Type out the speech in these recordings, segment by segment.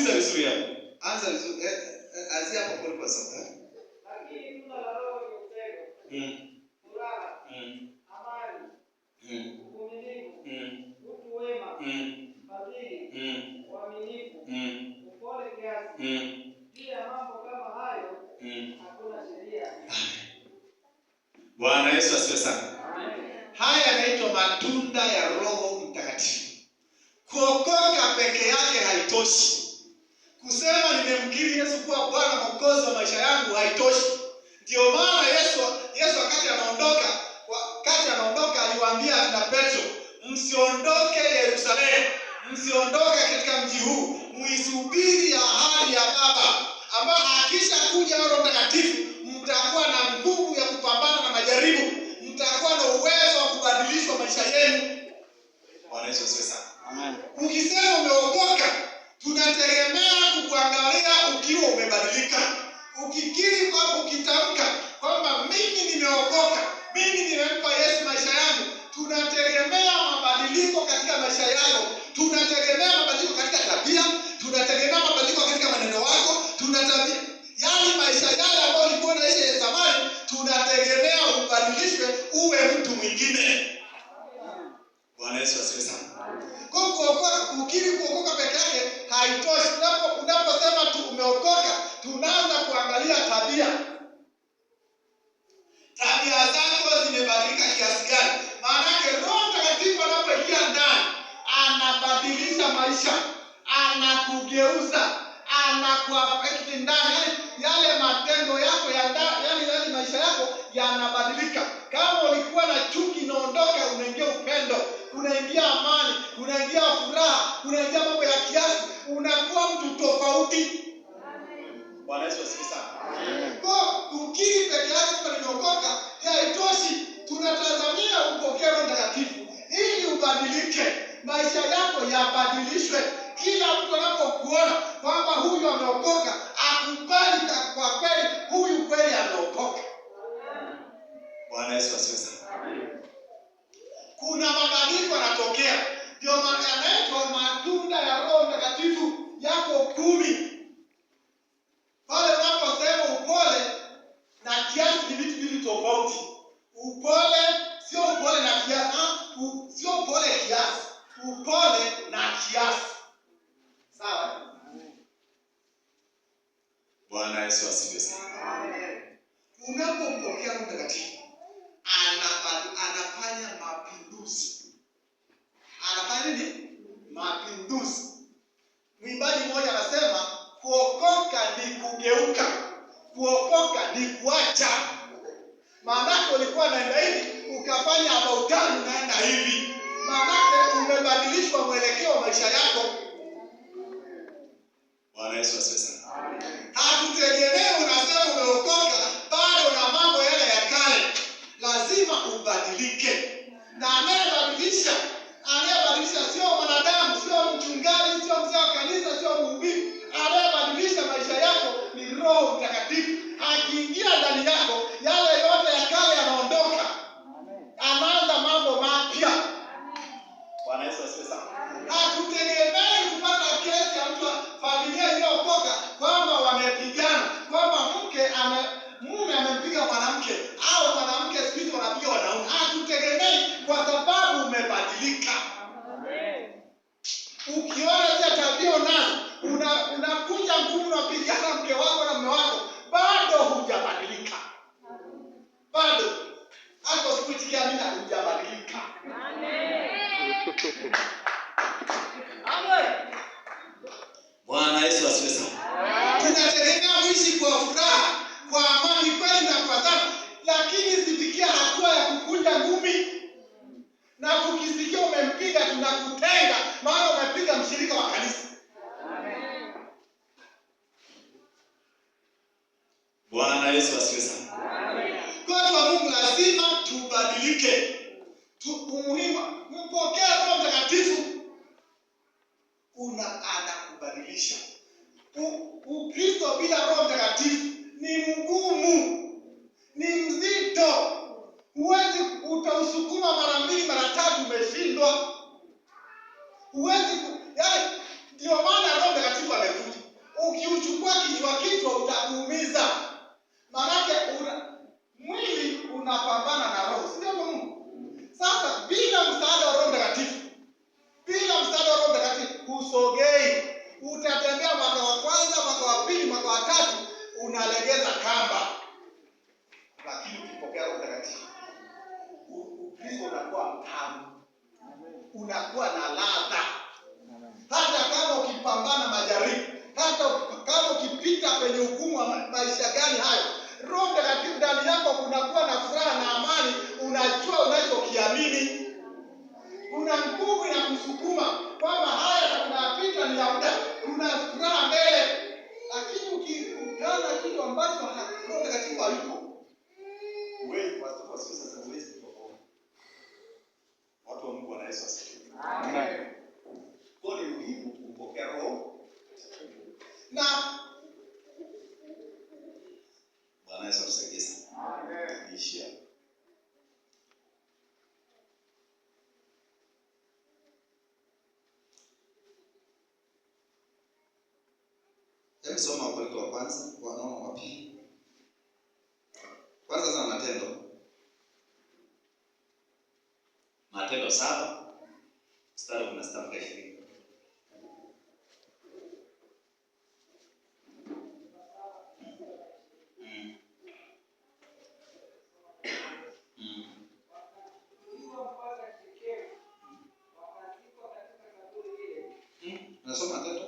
sikiliza vizuri hapo. Anza vizuri. Anzia hapo kwa kwa sasa. Lakini tunda la Roho ni upendo, furaha, amani, uvumilivu, utu wema, fadhili, uaminifu, upole kiasi. Juu ya mambo kama hayo hakuna sheria. Bwana Yesu asifiwe sana. Haya yanaitwa matunda ya Roho Mtakatifu. Kuokoka peke yake haitoshi. Kusema nimemkiri Yesu kuwa Bwana Mwokozi wa maisha yangu haitoshi. Ndio maana Yesu wakati anaondoka aliwaambia akina Petro, msiondoke Yerusalemu, msiondoke katika mji huu, muisubiri ahadi ya Baba, ambayo akisha kuja Roho Mtakatifu mtakuwa na nguvu ya kupambana na majaribu, mtakuwa na uwezo wa kubadilishwa maisha yenu. Bwana Yesu asifiwe sana. Amen. Ukisema umeokoka, tunategemea kukuangalia ukiwa umebadilika. Ukikiri kwa ukitamka kwamba mimi nimeokoka, mimi nimempa Yesu maisha yangu, tunategemea mabadiliko katika maisha yako. Tunategemea mabadiliko katika tabia, tunategemea mabadiliko katika maneno yako, yale maisha yale ambayo ulikuwa unaishi zamani, tunategemea ubadilishwe uwe mtu mwingine. Bwana Yesu asifiwe sana. Kwa kuokoka peke yake haitoshi. Unaposema tu umeokoka, tunaanza kuangalia tabia. Tabia zako zimebadilika kiasi gani? Maana Roho Mtakatifu anapoingia ndani, anabadilisha maisha, anakugeuza, anakuaffect ndani. Yale matendo yako ya ndani, yale maisha yako yanabadilika. Kama ulikuwa na chuki, inaondoka, unaingia upendo, unaingia amani, unaingia furaha, unaingia mambo ya kiasi, unakuwa mtu tofauti. Bwana Yesu asifiwe sana. Kwa kukiri peke yake kwa nimeokoka haitoshi. Tunatazamia upokee Roho Mtakatifu ili ubadilike, maisha yako yabadilishwe. Kila mtu anapokuona kwamba huyu ameokoka, akubali kwa kweli huyu kweli ameokoka. Bwana Yesu asifiwe sana. Kuna mabadiliko yanatokea. Ndio maana yanaitwa matunda ya Roho Mtakatifu, yako 10. Pale unaposema upole na kiasi ni vitu viwili tofauti. Upole sio upole na kiasi, sio upole kiasi, upole na kiasi. Sawa? Bwana Yesu asifiwe sana. Unapompokea Roho Mtakatifu, anafanya mapinduzi. Anafanya nini? Mapinduzi. Mwimbaji mmoja anasema kuokoka ni kugeuka, kuokoka ni kuacha. Maana ulikuwa unaenda hivi, ukafanya about time unaenda hivi. Maana umebadilishwa mwelekeo wa maisha yako. Bwana Yesu asifiwe sana. Hatutegemei unasema umeokoka bado na mambo yale ya kale. Lazima ubadilike. Na anayebadilisha sio mwanadamu, sio mchungaji, sio mzee wa kanisa, sio mhubiri. Anayebadilisha maisha yako ni Roho Mtakatifu. Akiingia ndani yako, yale yote ya kale yanaondoka. Anaanza mambo mapya. Bwana Yesu asifiwe sana. Hatutegemei kupata kesi ya mtu familia iliyookoka kwamba wamepigana, kwamba mume amempiga mwanamke au mwanamke siku hizi wanapiga wanaume. Hatutegemei, kwa sababu umebadilika. Ukiona zile tabia unazo, unakuja ngumu na kupigana mke wako na mume wako, bado hujabadilika. Bado hapo sikuitikia mimi hujabadilika. Amen. Bwana Yesu asifiwe sana. Tunategemea kuishi kwa furaha, kwa amani kweli na kwa dhati, lakini sifikia hatua ya kukunja ngumi. Na tukisikia umempiga tunakutenga, maana umepiga mshirika wa kanisa. Amen. Bwana Yesu asifiwe sana. Amen. Kwa Mungu lazima tubadilike. Umuhimu mpokea Roho Mtakatifu, anakubadilisha. Ukristo bila Roho Mtakatifu ni mgumu, ni mzito. Huwezi utausukuma mara 2 mara 3 umeshindwa. Huwezi ndio maana Roho Mtakatifu amekuja. tamu, unakuwa na ladha. Hata kama ukipambana majaribu, hata kama ukipita kwenye hukumu wa maisha gani hayo, Roho Mtakatifu ndani yako kunakuwa na furaha na amani. Unajua unachokiamini, kuna nguvu inakusukuma kwamba haya tunapita ni ya muda, kuna furaha mbele. Lakini ukikutana kitu ambacho Roho Mtakatifu hayupo, wewe kwa sasa huwezi kutoka. Watu wa Mungu wana Yesu asifiwe. Amen. Kwa ni muhimu kupokea Roho na Bwana Yesu atusaidie. Amen. Ishia. Hebu soma Wakorintho wa kwanza, wanaona wa pili. Kwanza sana Matendo 7 mstari wa 16 mpaka 20. Nasoma Matendo.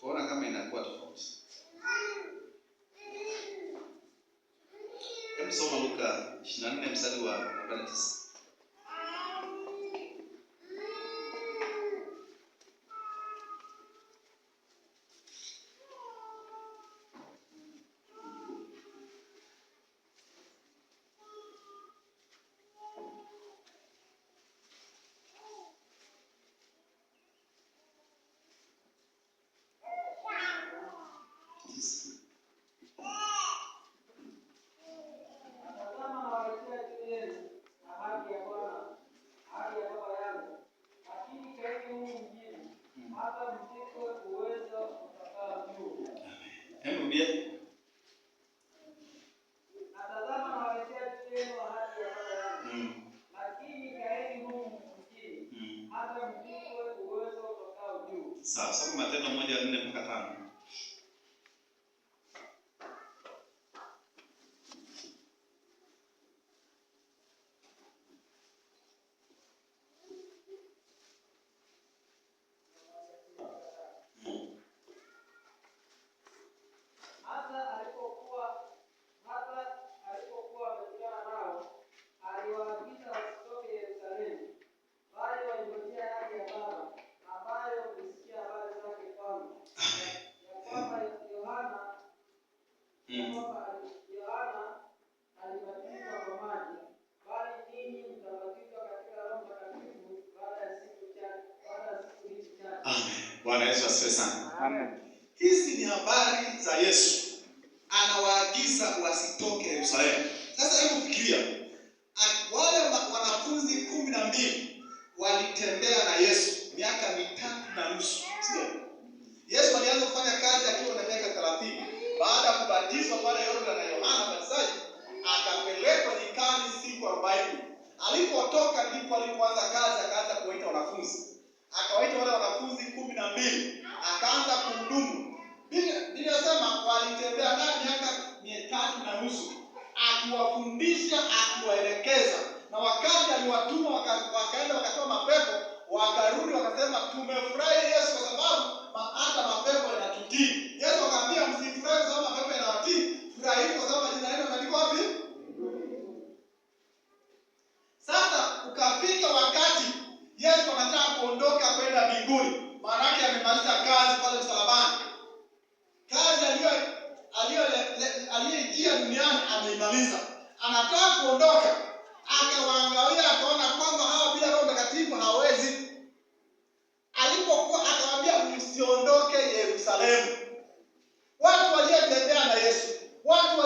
Ona kama inakuwa tofauti. Hebu soma Luka 24 mstari wa 49. Sawa, soma Matendo 1:4 mpaka 5. Hata alipokuwa amekutana nao, aliwaagiza wasitoke Yerusalemu, bali waingojea ahadi ya Baba, ambayo mlisikia habari zake kwangu, ya kwamba Yohana alibatizwa kwa maji, bali ninyi mtabatizwa katika Roho Mtakatifu baada ya siku hizi chache. Amen. Bwana Yesu asifiwe sana. Amen. Hizi ni habari za Yesu. Anawaagiza wasitoke Yerusalemu. Sasa hebu fikiria. Wale wanafunzi 12 walitembea na Yesu miaka 3.5. Sio? Yesu alianza kufanya kazi akiwa na miaka 30. Baada ya kubatizwa pale Yordani na Yohana Mbatizaji, akapelekwa nyikani siku 40. Alipotoka ndipo alipoanza kazi, akaanza kuwaita wanafunzi. Akawaita wale wanafunzi 12, akaanza kuhudumu. Biblia inasema walitembea naye miaka 3.5, akiwafundisha, akiwaelekeza. Na wakati aliwatuma wakaenda wakatoa mapepo, wakarudi wakasema tumefurahi Yesu kwa sababu hata mapepo yanatutii. Yesu akamwambia msifurahi kwa sababu mapepo yanawatii, furahini kwa sababu jina lenu limeandikwa wapi? Sasa ukafika wakati Yesu anataka kuondoka kwenda mbinguni. Maana yake amemaliza kazi pale msalabani. Kazi aliyejia duniani ameimaliza. Anataka kuondoka. Akawaangalia akaona kwamba hawa bila Roho Mtakatifu hawezi. Alipokuwa akamwambia msiondoke Yerusalemu. Watu waliotembea na Yesu, watu